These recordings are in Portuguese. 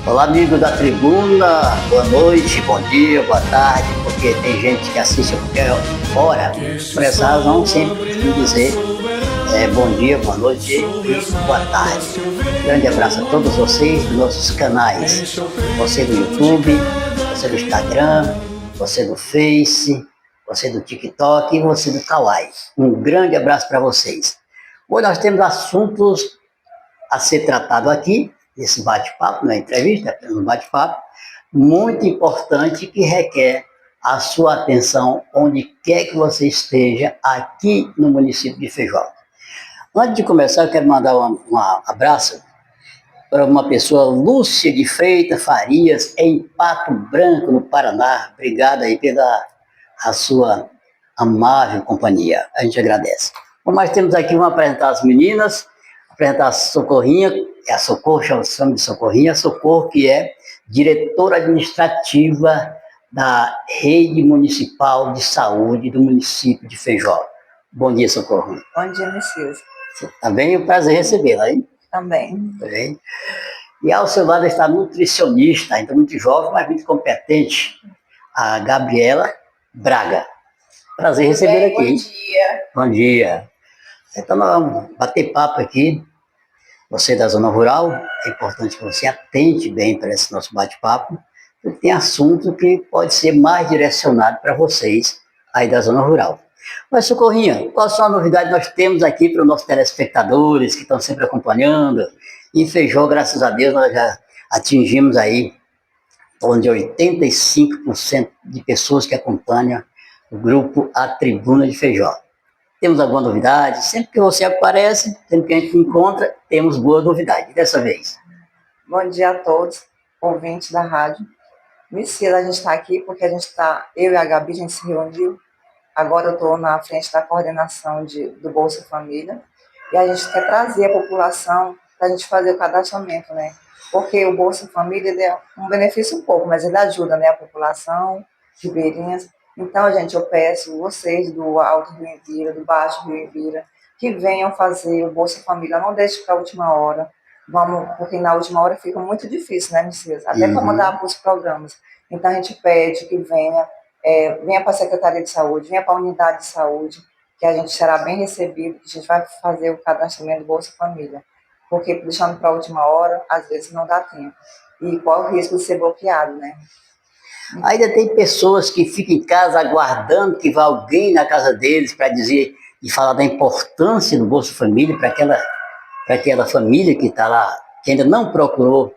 Olá, amigo da tribuna, boa noite, bom dia, boa tarde, porque tem gente que assiste a qualquer hora. Por essa razão, sempre costumo dizer bom dia, boa noite e boa tarde. Grande abraço a todos vocês dos nossos canais. Você do YouTube, você do Instagram, você do Face, você do TikTok e você do Kawaii. Um grande abraço para vocês. Hoje nós temos assuntos a ser tratado aqui, nesse bate-papo, na entrevista, um bate-papo muito importante que requer a sua atenção onde quer que você esteja aqui no município de Feijoada. Antes de começar, eu quero mandar um abraço para uma pessoa, Lúcia de Freitas Farias, em Pato Branco, no Paraná. Obrigado aí pela a sua amável companhia. A gente agradece. Bom, nós temos aqui, vamos apresentar as meninas, apresentar a Socorrinha, a Socorro, chama de Socorrinha, Socorro, que é diretora administrativa da Rede Municipal de Saúde do município de Feijó. Bom dia, Socorro. Bom dia, Messias. Tá bem? É um prazer recebê-la, hein? Também. Tá bem? E ao seu lado está a nutricionista, ainda muito jovem, mas muito competente, a Gabriela Braga. Prazer recebê-la aqui. Bom dia. Bom dia. Então nós vamos bater papo aqui. Você da zona rural, é importante que você atente bem para esse nosso bate-papo, porque tem assunto que pode ser mais direcionado para vocês aí da zona rural. Mas, Socorrinha, qual são a novidade que nós temos aqui para os nossos telespectadores que estão sempre acompanhando? Em Feijó, graças a Deus, nós já atingimos aí onde 85% de pessoas que acompanham o grupo A Tribuna de Feijó. Temos alguma novidade? Sempre que você aparece, sempre que a gente encontra, temos boa novidade. Dessa vez. Bom dia a todos, ouvintes da rádio. Messias, a gente está aqui porque eu e a Gabi, a gente se reuniu. Agora eu estou na frente da coordenação do Bolsa Família. E a gente quer trazer a população para a gente fazer o cadastramento, né? Porque o Bolsa Família ele é um benefício um pouco, mas ele ajuda, né, a população ribeirinhas. Então, gente, eu peço vocês do Alto Rio Envira, do Baixo Rio Envira, que venham fazer o Bolsa Família, não deixe para a última hora. Vamos, porque na última hora fica muito difícil, né, Messias? Até para mandar para os programas. Então, a gente pede que venha para a Secretaria de Saúde, venha para a Unidade de Saúde, que a gente será bem recebido, que a gente vai fazer o cadastramento do Bolsa Família. Porque deixando para a última hora, às vezes não dá tempo. E qual o risco de ser bloqueado, né? Ainda tem pessoas que ficam em casa aguardando que vá alguém na casa deles para dizer e falar da importância do Bolsa Família para aquela família que está lá, que ainda não procurou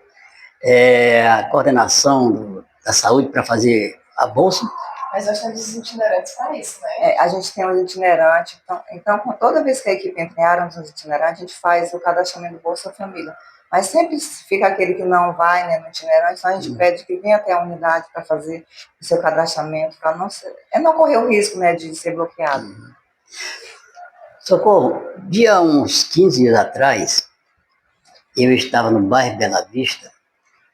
a coordenação da saúde para fazer a Bolsa. Mas nós temos os itinerantes para isso, né? A gente tem os itinerantes, então toda vez que a equipe entra em área nos itinerantes, a gente faz o cadastramento do Bolsa Família. Mas sempre fica aquele que não vai, né, no itinerante, então a gente pede que venha até a unidade para fazer o seu cadastramento, para não correr o risco, né, de ser bloqueado. Socorro, uns 15 dias atrás, eu estava no bairro Bela Vista,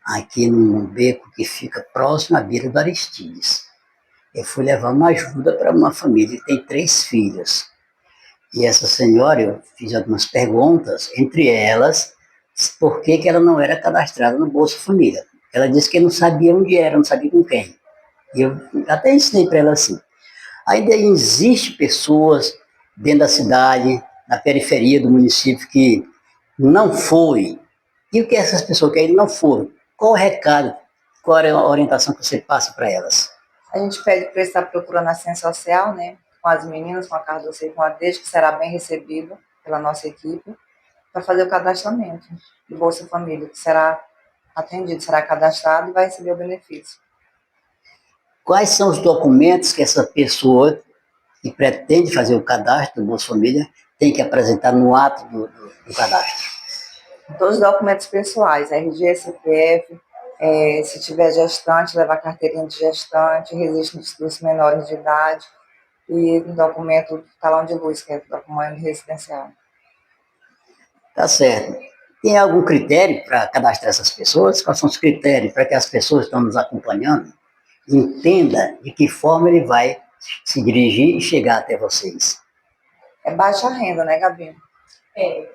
aqui num beco que fica próximo à beira do Aristides. Eu fui levar uma ajuda para uma família que tem 3 filhos. E essa senhora, eu fiz algumas perguntas, entre elas, por que ela não era cadastrada no Bolsa Família. Ela disse que não sabia onde era, não sabia com quem. E eu até ensinei para ela assim. Ainda existe pessoas dentro da cidade, na periferia do município, que não foi. E o que essas pessoas que ainda não foram? Qual o recado, qual é a orientação que você passa para elas? A gente pede para estar procurando assistência social, né, com as meninas, com a Cardoso e com a Deixa, que será bem recebido pela nossa equipe, para fazer o cadastramento do Bolsa Família, que será atendido, será cadastrado e vai receber o benefício. Quais são os documentos que essa pessoa que pretende fazer o cadastro do Bolsa Família tem que apresentar no ato do cadastro? Todos os documentos pessoais, RG, CPF, se tiver gestante, levar carteirinha de gestante, registro dos menores de idade e um documento talão de luz, que é o documento residencial. Tá certo. Tem algum critério para cadastrar essas pessoas? Quais são os critérios para que as pessoas que estão nos acompanhando entendam de que forma ele vai se dirigir e chegar até vocês? É baixa renda, né, Gabi?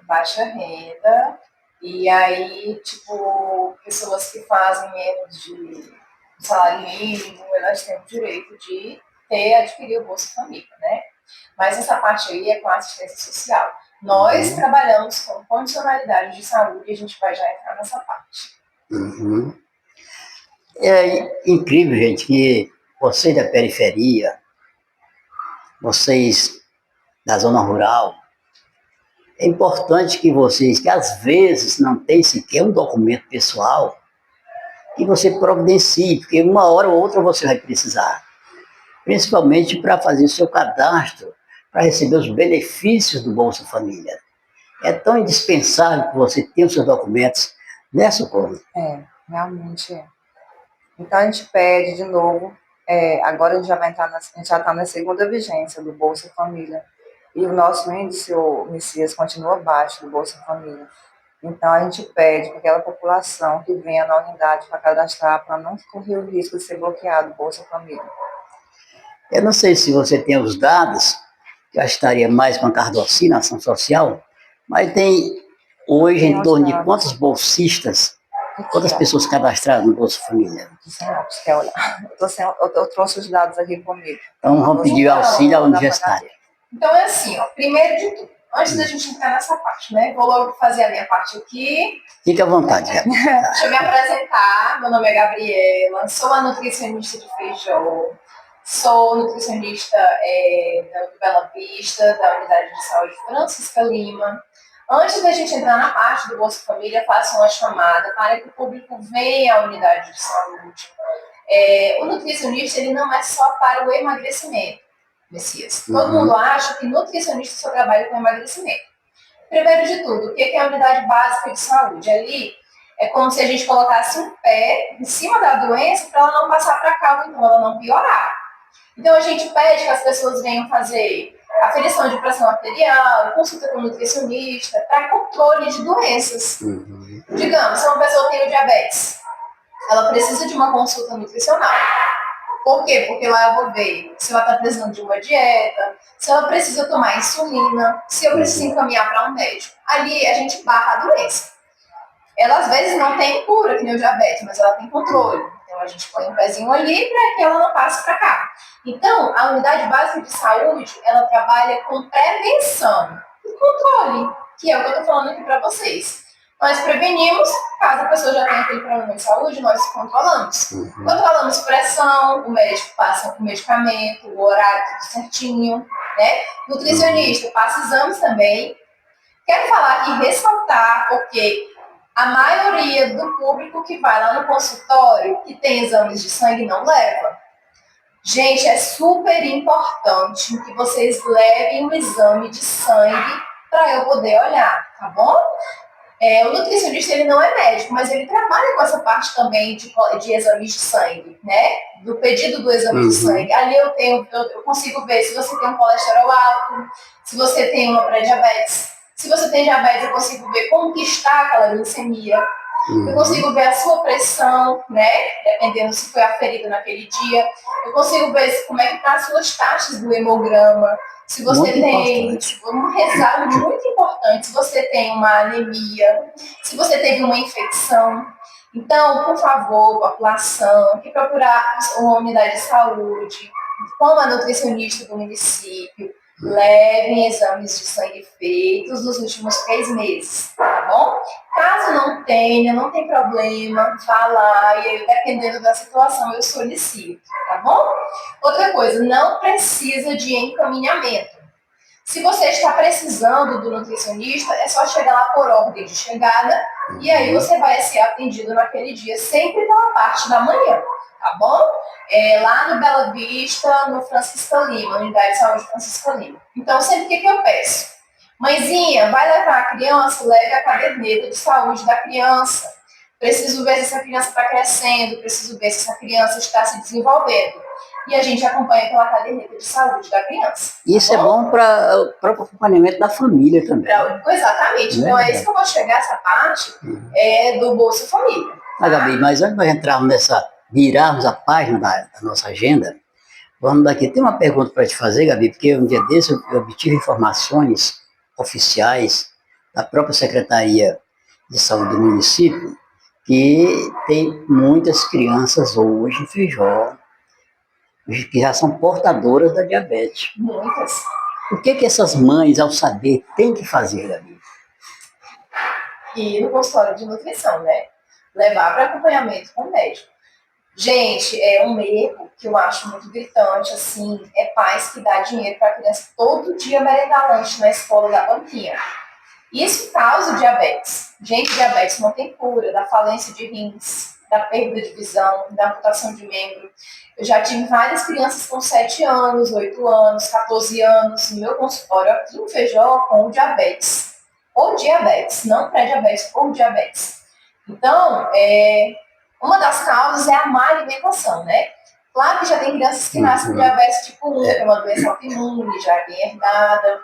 Baixa renda. E aí, tipo, pessoas que fazem menos de salário mínimo, elas têm o direito de adquirir o Bolsa Família, né? Mas essa parte aí é com a assistência social. Nós trabalhamos com condicionalidade de saúde e a gente vai já entrar nessa parte. É incrível, gente, que vocês da periferia, vocês da zona rural, é importante que vocês, que às vezes não tem sequer um documento pessoal, que você providencie, porque uma hora ou outra você vai precisar. Principalmente para fazer o seu cadastro, para receber os benefícios do Bolsa Família. É tão indispensável que você tenha os seus documentos, né, Socorro? Realmente é. Então a gente pede de novo, agora a gente já vai entrar, a gente já está na segunda vigência do Bolsa Família. E o nosso índice, o Messias, continua abaixo do Bolsa Família. Então, a gente pede para aquela população que venha na unidade para cadastrar, para não correr o risco de ser bloqueado o Bolsa Família. Eu não sei se você tem os dados, que eu estaria mais com a Cardocina, Ação Social, mas tem hoje em torno de quantos bolsistas, quantas pessoas cadastradas no Bolsa Família? Você quer olhar? Eu trouxe os dados aqui comigo. Então, vamos pedir auxílio ao gestário. Então, é assim, ó, primeiro de tudo, antes da gente entrar nessa parte, né? Vou logo fazer a minha parte aqui. Fique à vontade, Deixa eu me apresentar. Meu nome é Gabriela, sou a nutricionista de Feijó, sou nutricionista do Bela Vista, da Unidade de Saúde Francisca Lima. Antes da gente entrar na parte do Bolsa Família, faço uma chamada para que o público venha à unidade de saúde. O nutricionista ele não é só para o emagrecimento. Messias. Todo mundo acha que nutricionista só trabalha com emagrecimento. Primeiro de tudo, o que é a unidade básica de saúde? Ali é como se a gente colocasse um pé em cima da doença para ela não passar para cá, então ela não piorar. Então a gente pede que as pessoas venham fazer aferição de pressão arterial, consulta com nutricionista, para controle de doenças. Digamos, se uma pessoa tem diabetes, ela precisa de uma consulta nutricional. Por quê? Porque lá eu vou ver se ela está precisando de uma dieta, se ela precisa tomar insulina, se eu preciso encaminhar para um médico. Ali a gente barra a doença. Ela às vezes não tem cura, que nem o diabetes, mas ela tem controle. Então a gente põe um pezinho ali para que ela não passe para cá. Então, a unidade básica de saúde, ela trabalha com prevenção e controle, que é o que eu estou falando aqui para vocês. Nós prevenimos, caso a pessoa já tenha aquele problema de saúde, nós controlamos. Controlamos pressão, o médico passa o medicamento, o horário tudo certinho, né? Nutricionista passa exames também. Quero falar aqui, ressaltar, porque a maioria do público que vai lá no consultório, que tem exames de sangue, não leva. Gente, é super importante que vocês levem um exame de sangue para eu poder olhar, tá bom? O nutricionista ele não é médico, mas ele trabalha com essa parte também de exames de sangue, né? Do pedido do exame de sangue. Ali eu consigo ver se você tem um colesterol alto, se você tem uma pré-diabetes. Se você tem diabetes, eu consigo ver como que está aquela glicemia. Eu consigo ver a sua pressão, né? Dependendo se foi aferida naquele dia. Eu consigo ver como é que estão as suas taxas do hemograma. Se você tem um exame muito importante, se você tem uma anemia, se você teve uma infecção. Então, por favor, população, que procurar uma unidade de saúde, com a nutricionista do município, levem exames de sangue feitos nos últimos 3 meses, tá bom? Caso não tenha, não tem problema, vá lá e dependendo da situação eu solicito, tá bom? Outra coisa, não precisa de encaminhamento. Se você está precisando do nutricionista, é só chegar lá por ordem de chegada e aí você vai ser atendido naquele dia, sempre pela parte da manhã, tá bom? Lá no Bela Vista, no Francisca Lima, Unidade de Saúde Francisca Lima. Então, sempre o que eu peço? Mãezinha, vai levar a criança, leve a caderneta de saúde da criança. Preciso ver se essa criança está crescendo, preciso ver se essa criança está se desenvolvendo. E a gente acompanha pela caderneta de saúde da criança. Isso é bom para o próprio acompanhamento da família também. Exatamente. Então, é isso que eu vou chegar, essa parte do Bolsa Família. Gabi, mas antes de nós entrarmos virarmos a página da nossa agenda, vamos daqui. Tem uma pergunta para te fazer, Gabi, porque um dia desse eu obtive informações oficiais da própria Secretaria de Saúde do município, que tem muitas crianças hoje em Feijó que já são portadoras da diabetes. Muitas. O que essas mães, ao saber, têm que fazer, Gabi? Ir no consultório de nutrição, né? Levar para acompanhamento com o médico. Gente, é um erro que eu acho muito gritante, assim, é pais que dá dinheiro para a criança todo dia merendar lanche na escola da banquinha. Isso causa diabetes. Gente, diabetes não tem cura, da falência de rins, da perda de visão, da amputação de membro. Eu já tive várias crianças com 7 anos, 8 anos, 14 anos no meu consultório aqui em Feijó com diabetes. Ou diabetes, não pré-diabetes, ou diabetes. Então, uma das causas é a má alimentação, né? Claro que já tem crianças que nascem com diabetes tipo 1, que é uma doença autoimune, já é bem herdada.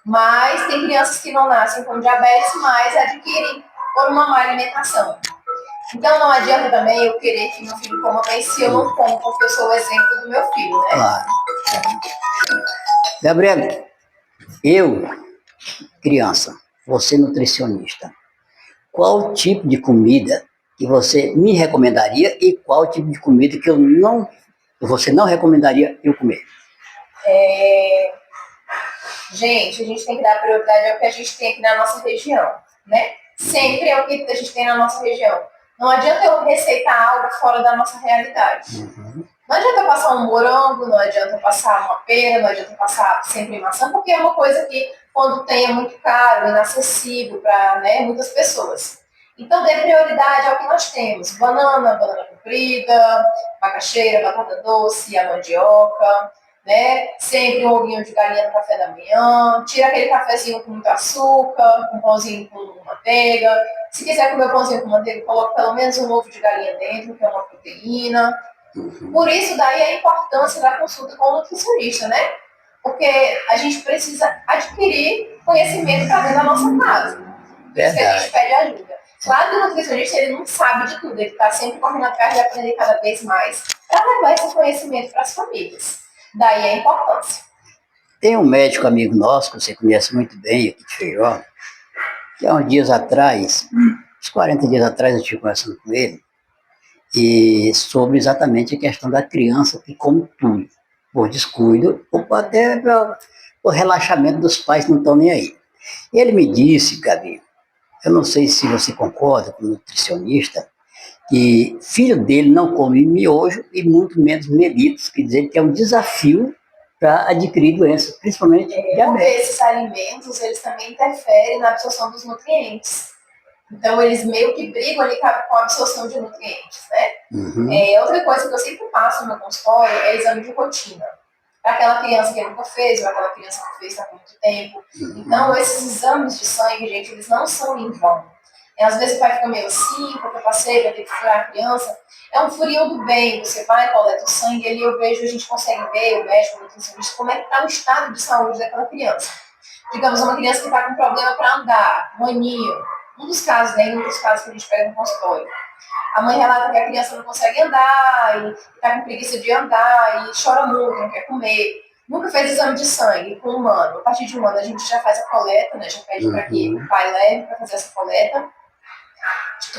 Mas tem crianças que não nascem com diabetes, mas adquirem por uma má alimentação. Então não adianta também eu querer que meu filho coma bem se eu não como, porque eu sou o exemplo do meu filho, né? Claro. Gabriela, eu, criança, você nutricionista, qual tipo de comida que você me recomendaria e qual tipo de comida que você não recomendaria eu comer? Gente, a gente tem que dar prioridade ao que a gente tem aqui na nossa região, né? Sempre é o que a gente tem na nossa região. Não adianta eu receitar algo fora da nossa realidade. Não adianta eu passar um morango, não adianta eu passar uma pera, não adianta eu passar sempre maçã, porque é uma coisa que, quando tem, é muito caro, inacessível para, né, muitas pessoas. Então, dê prioridade ao que nós temos. Banana comprida, macaxeira, batata doce, a mandioca, né? Sempre um ovinho de galinha no café da manhã. Tira aquele cafezinho com muito açúcar, um pãozinho com manteiga. Se quiser comer pãozinho com manteiga, coloque pelo menos um ovo de galinha dentro, que é uma proteína. Por isso, daí a importância da consulta com o nutricionista, né? Porque a gente precisa adquirir conhecimento para dentro da nossa casa. Por isso que a gente pede ajuda. Claro que o nutricionista, ele não sabe de tudo, ele está sempre correndo atrás de aprender cada vez mais para levar esse conhecimento para as famílias. Daí a importância. Tem um médico amigo nosso, que você conhece muito bem, aqui de Feijó, que há uns dias atrás, uns 40 dias atrás, eu estive conversando com ele, e sobre exatamente a questão da criança que come tudo, por descuido, ou até por relaxamento dos pais que não estão nem aí. Ele me disse, Gabi, eu não sei se você concorda com o nutricionista, que filho dele não come miojo e muito menos melitos, quer dizer, que é um desafio para adquirir doenças, principalmente diabetes. Porque esses alimentos, eles também interferem na absorção dos nutrientes. Então, eles meio que brigam ali com a absorção de nutrientes, né? Outra coisa que eu sempre passo no meu consultório é exame de rotina. Para aquela criança que nunca fez, ou aquela criança que fez há muito tempo. Então, esses exames de sangue, gente, eles não são em vão. Às vezes o pai fica meio assim, porque eu passei, vai ter que furar a criança. É um furinho do bem, você vai, coleta o sangue, ali eu vejo, a gente consegue ver, o médico, o nutricionista, como é que está o estado de saúde daquela criança. Digamos, uma criança que está com problema para andar, um aninho, um dos casos, né, um dos casos que a gente pega no consultório. A mãe relata que a criança não consegue andar, e está com preguiça de andar, e chora muito, não quer comer. Nunca fez exame de sangue com humano. A partir de um ano a gente já faz a coleta, né, já pede para que o pai leve para fazer essa coleta.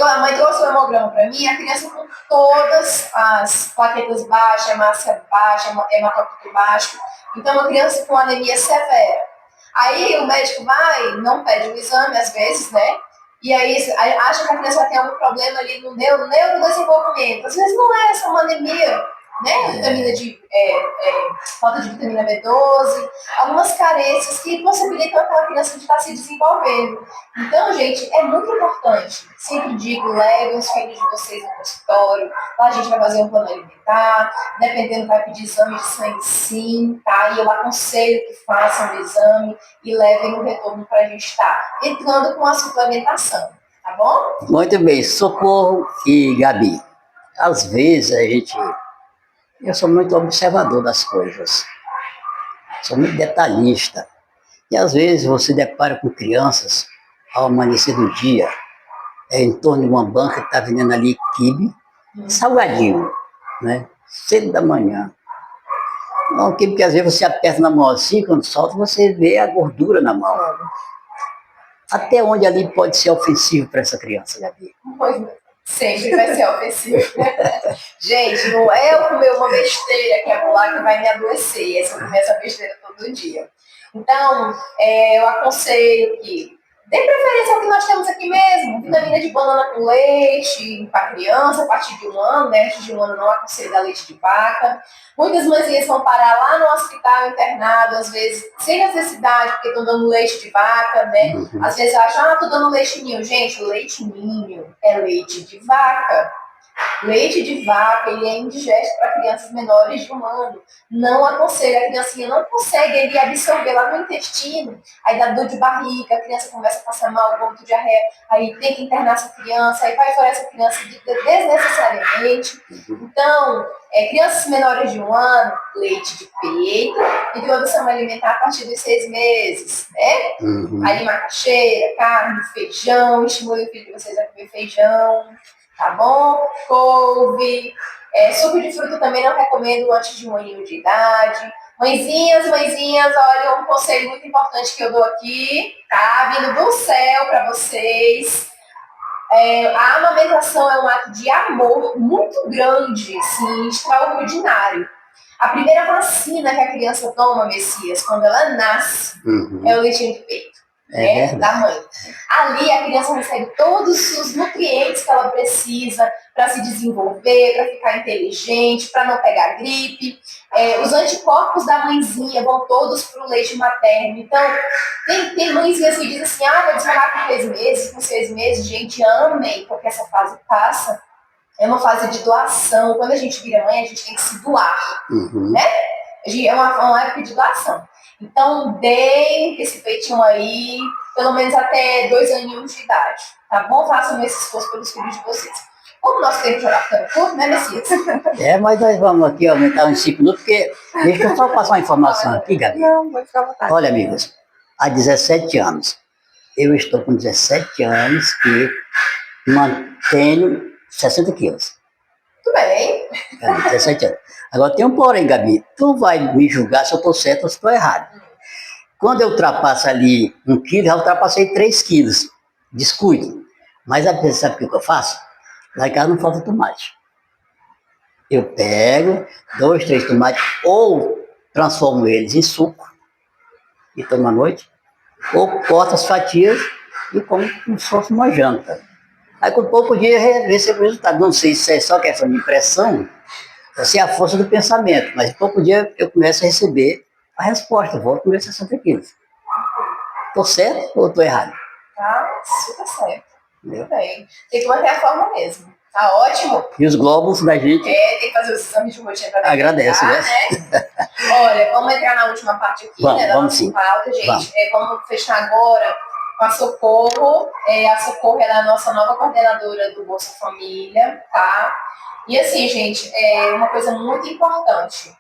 A mãe trouxe o hemograma para mim, a criança com todas as plaquetas baixas, hemácia baixa, hematócrito baixo. Então, uma criança com anemia severa. Aí o médico vai, não pede o exame às vezes, né? E aí acha que a criança tem algum problema ali no neurodesenvolvimento. Às vezes não é, essa uma anemia, né? Falta de vitamina B12, algumas carências que possibilitam aquela criança de estar se desenvolvendo. Então, gente, é muito importante. Sempre digo, levem os filhos de vocês no consultório, lá a gente vai fazer um plano alimentar, dependendo vai pedir exame de sangue sim, tá? E eu aconselho que façam o exame e levem o retorno para a gente estar entrando com a suplementação, tá bom? Muito bem, Socorro e Gabi. Às vezes eu sou muito observador das coisas, sou muito detalhista. E às vezes você depara com crianças, ao amanhecer do dia, em torno de uma banca que está vendendo ali quibe, salgadinho, né? Cedo da manhã. Um quibe que às vezes você aperta na mão assim, quando solta, você vê a gordura na mão. Até onde ali pode ser ofensivo para essa criança, Gabi? Pois não. Sempre vai ser ofensivo. Gente, não é eu comer uma besteira que é pular que vai me adoecer. É se eu comer essa besteira todo dia. Então, eu aconselho que dê preferência ao que nós temos aqui mesmo. Vitamina de banana com leite para criança a partir de 1 ano, né? Antes de 1 ano não aconselho dar leite de vaca. Muitas mãezinhas vão parar lá no hospital internado, às vezes sem necessidade, porque estão dando leite de vaca, né? Às vezes acham, estou dando leite ninho. Gente, o leite ninho é leite de vaca. Leite de vaca, ele é indigesto para crianças menores de 1 ano. Não aconselho, a criancinha não consegue ele absorver lá no intestino. Aí dá dor de barriga, a criança começa a passar mal, vômito, diarreia. Aí tem que internar essa criança, aí vai fora essa criança desnecessariamente. Então, crianças menores de 1 ano, leite de peito, introdução alimentar a partir dos 6 meses, né? Aí macaxeira, carne, feijão, estimule o filho de vocês a comer feijão. Tá bom? Couve, suco de fruta também não recomendo antes de 1 aninho de idade. Mãezinhas, olha, um conselho muito importante que eu dou aqui, tá? Vindo do céu para vocês. A amamentação é um ato de amor muito grande, assim, extraordinário. A primeira vacina que a criança toma, Messias, quando ela nasce, é o leitinho de peito. Da mãe. Ali a criança recebe todos os nutrientes que ela precisa para se desenvolver, para ficar inteligente, para não pegar gripe. Os anticorpos da mãezinha vão todos para o leite materno. Então, tem mãezinhas que dizem assim, vou desmamar com 3 meses, com 6 meses. Gente, amem, porque essa fase passa. É uma fase de doação. Quando a gente vira mãe, a gente tem que se doar, né? É uma época de doação. Então, deem esse peitinho aí, pelo menos até 2 aninhos de idade, tá bom? Façam esse esforço pelos filhos de vocês. Como nosso tempo já está ficando curto, né, Messias? Mas nós vamos aqui aumentar uns 5 minutos, porque deixa eu só passar uma informação aqui, Gabi. Não, pode ficar à vontade. Olha, amigos, há 17 anos, eu estou com 17 anos que mantenho 60 quilos. Tudo bem. 17 anos. Agora tem um porém, Gabi. Tu vai me julgar se eu estou certo ou se estou errado. Quando eu ultrapasso ali 1 quilo, já ultrapassei 3 quilos. Descuido. Mas sabe o que eu faço? Lá em casa não falta tomate. Eu pego 2, 3 tomates, ou transformo eles em suco e tomo à noite, ou corto as fatias e como se fosse uma janta. Aí com pouco dia eu recebo o resultado. Não sei se é só questão de impressão, ou se é a força do pensamento, mas em pouco dia eu começo a receber a resposta. Vou comer 60 quilos. Estou certo ou estou errado? Tá super certo. Muito bem. Tem que manter a forma mesmo. Tá ótimo. E os globos da gente... tem que fazer os exames de rotina para agradece, né? Olha, vamos entrar na última parte aqui, vamos, né? Da nossa pauta, gente. Vamos fechar agora com a Socorro. A Socorro é a nossa nova coordenadora do Bolsa Família, tá? E assim, gente, uma coisa muito importante.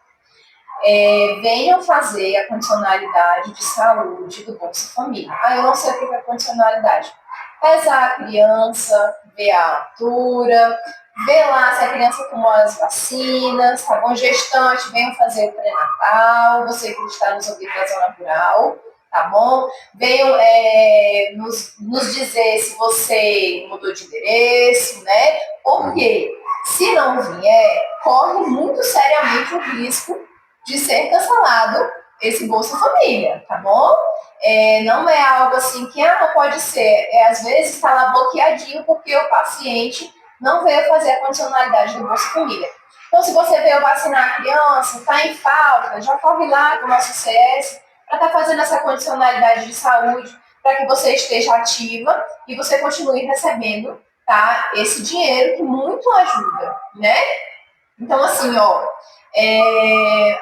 Venham fazer a condicionalidade de saúde do Bolsa Família. Eu não sei o que é condicionalidade. Pesar a criança, ver a altura, ver lá se a criança tomou as vacinas, tá bom? Gestante, venham fazer o pré-natal, você que está nos ouvindo da zona rural, tá bom? Venham nos dizer se você mudou de endereço, né? Porque se não vier, corre muito seriamente o risco de ser cancelado esse Bolsa Família, tá bom? Não é algo assim que não pode ser. Às vezes está lá bloqueadinho porque o paciente não veio fazer a condicionalidade do Bolsa Família. Então, se você veio vacinar a criança, está em falta, já corre lá com o nosso CS para estar fazendo essa condicionalidade de saúde, para que você esteja ativa e você continue recebendo, tá, esse dinheiro que muito ajuda, né? Então, assim,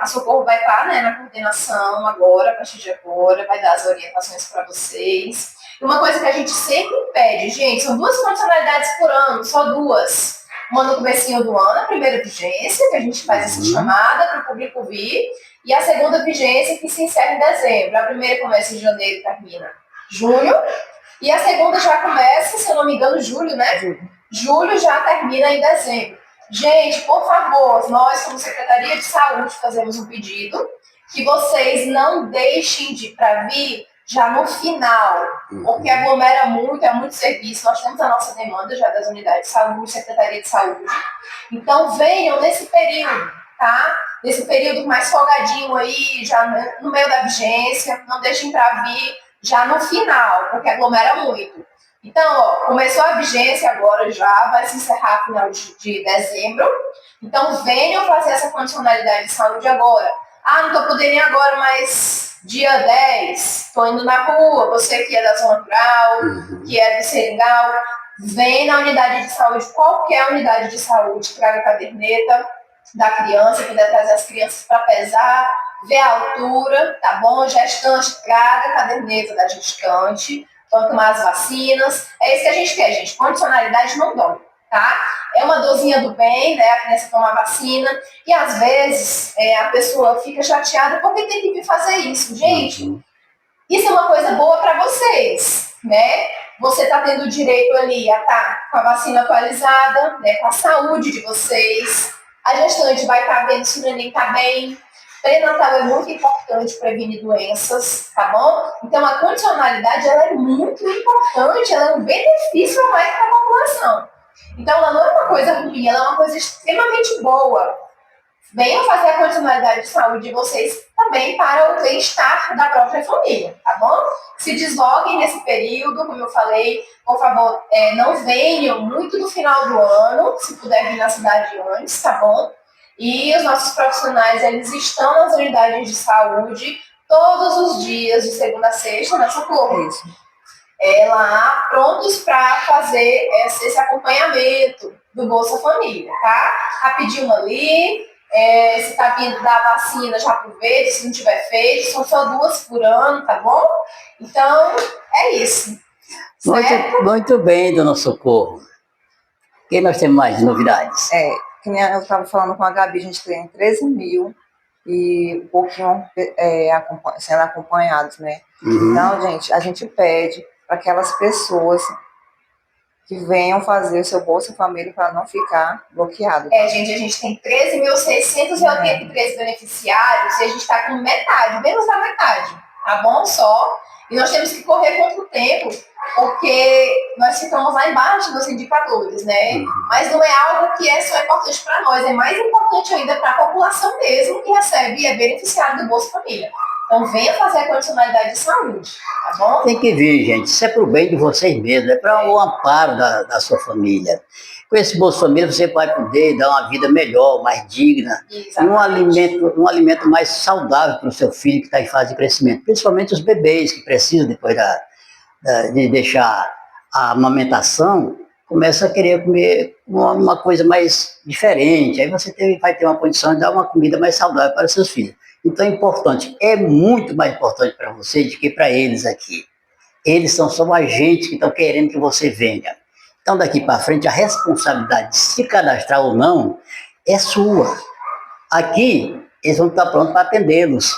a Socorro vai estar, né, na coordenação agora, a partir de agora, vai dar as orientações para vocês. E uma coisa que a gente sempre pede, gente, são 2 condicionalidades por ano, só 2. Uma no comecinho do ano, a primeira vigência, que a gente faz essa chamada para o público vir, e a segunda vigência, que se encerra em dezembro. A primeira começa em janeiro e termina em junho, e a segunda já começa, se eu não me engano, julho, né? Julho já termina em dezembro. Gente, por favor, nós, como Secretaria de Saúde, fazemos um pedido que vocês não deixem para vir já no final, porque aglomera muito, é muito serviço. Nós temos a nossa demanda já das unidades de saúde, Secretaria de Saúde. Então venham nesse período, tá? Nesse período mais folgadinho aí, já no meio da vigência, não deixem para vir já no final, porque aglomera muito. Então, ó, começou a vigência agora já, vai se encerrar no final de dezembro. Então venham fazer essa condicionalidade de saúde agora. Ah, não estou podendo ir agora, mas dia 10, estou indo na rua, você que é da zona rural, que é do Seringal, vem na unidade de saúde, qualquer unidade de saúde, traga a caderneta da criança, puder trazer as crianças para pesar, ver a altura, tá bom? Gestante, traga a caderneta da gestante, vão tomar as vacinas, é isso que a gente quer, gente, condicionalidade não dói, tá? É uma dorzinha do bem, né, a criança tomar vacina, e às vezes a pessoa fica chateada porque tem que vir fazer isso. Gente, isso é uma coisa boa para vocês, né? Você está tendo direito ali a estar com a vacina atualizada, né, com a saúde de vocês, a gestante vai estar vendo se o neném está bem. Pré-natal é muito importante prevenir doenças, tá bom? Então a condicionalidade ela é muito importante, ela é um benefício a mais para a população. Então, ela não é uma coisa ruim, ela é uma coisa extremamente boa. Venham fazer a condicionalidade de saúde de vocês também para o bem-estar da própria família, tá bom? Se desloquem nesse período, como eu falei, por favor, não venham muito no final do ano, se puder vir na cidade antes, tá bom? E os nossos profissionais, eles estão nas unidades de saúde todos os dias, de segunda a sexta, na Socorro. Lá prontos para fazer esse acompanhamento do Bolsa Família, tá? Rapidinho ali, se está vindo da vacina, já aproveita, se não tiver feito, são só 2 por ano, tá bom? Então, é isso. Muito bem, dona Socorro. O que nós temos mais de novidades? Que nem eu estava falando com a Gabi, a gente tem 13 mil e um pouquinho sendo acompanhados, né? Então, gente, a gente pede para aquelas pessoas que venham fazer o seu Bolsa Família para não ficar bloqueado. Gente, a gente tem 13.683 beneficiários e a gente está com metade, menos da metade, tá bom? Só. E nós temos que correr contra o tempo, porque nós ficamos lá embaixo dos indicadores, né? Mas não é algo que é só importante para nós, é mais importante ainda para a população mesmo que recebe e é beneficiário do Bolsa Família. Então venha fazer a condicionalidade de saúde, tá bom? Tem que vir, gente. Isso é para o bem de vocês mesmos, é para o amparo da sua família. Com esse Bolsa Família você vai poder dar uma vida melhor, mais digna, e um alimento mais saudável para o seu filho que está em fase de crescimento. Principalmente os bebês que precisam, depois de deixar a amamentação, começa a querer comer uma coisa mais diferente. Aí você vai ter uma condição de dar uma comida mais saudável para seus filhos. Então é importante, é muito mais importante para você do que para eles aqui. Eles são só agentes que estão querendo que você venha. Então daqui para frente a responsabilidade de se cadastrar ou não é sua. Aqui eles vão estar prontos para atendê-los.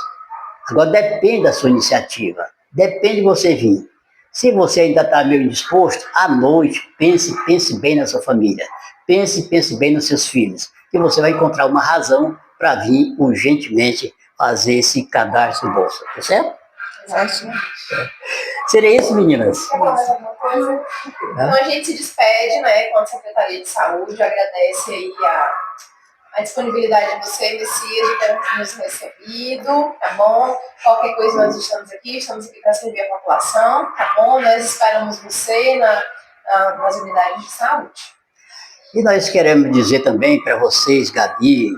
Agora depende da sua iniciativa, depende de você vir. Se você ainda está meio indisposto, à noite, pense bem na sua família. Pense bem nos seus filhos. Que você vai encontrar uma razão para vir urgentemente fazer esse cadastro do Bolsa, tá certo? Seria isso, meninas? Então a gente se despede, né, com a Secretaria de Saúde, agradece aí a disponibilidade de você, Messias, de ter nos recebido, tá bom? Qualquer coisa nós estamos aqui para servir a população, tá bom? Nós esperamos você nas unidades de saúde. E nós queremos dizer também para vocês, Gabi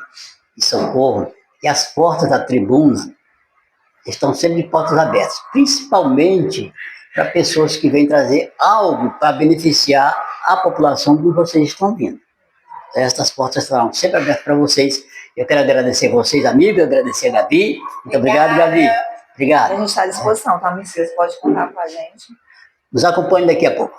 e Socorro, que as portas da tribuna estão sempre de portas abertas, principalmente para pessoas que vêm trazer algo para beneficiar a população que vocês estão vindo. Estas portas estarão sempre abertas para vocês. Eu quero agradecer a vocês, amigos, agradecer a Gabi. Muito obrigado, Gabi. Obrigado. A gente está à disposição, tá, Messias? Pode contar com a gente. Nos acompanhe daqui a pouco.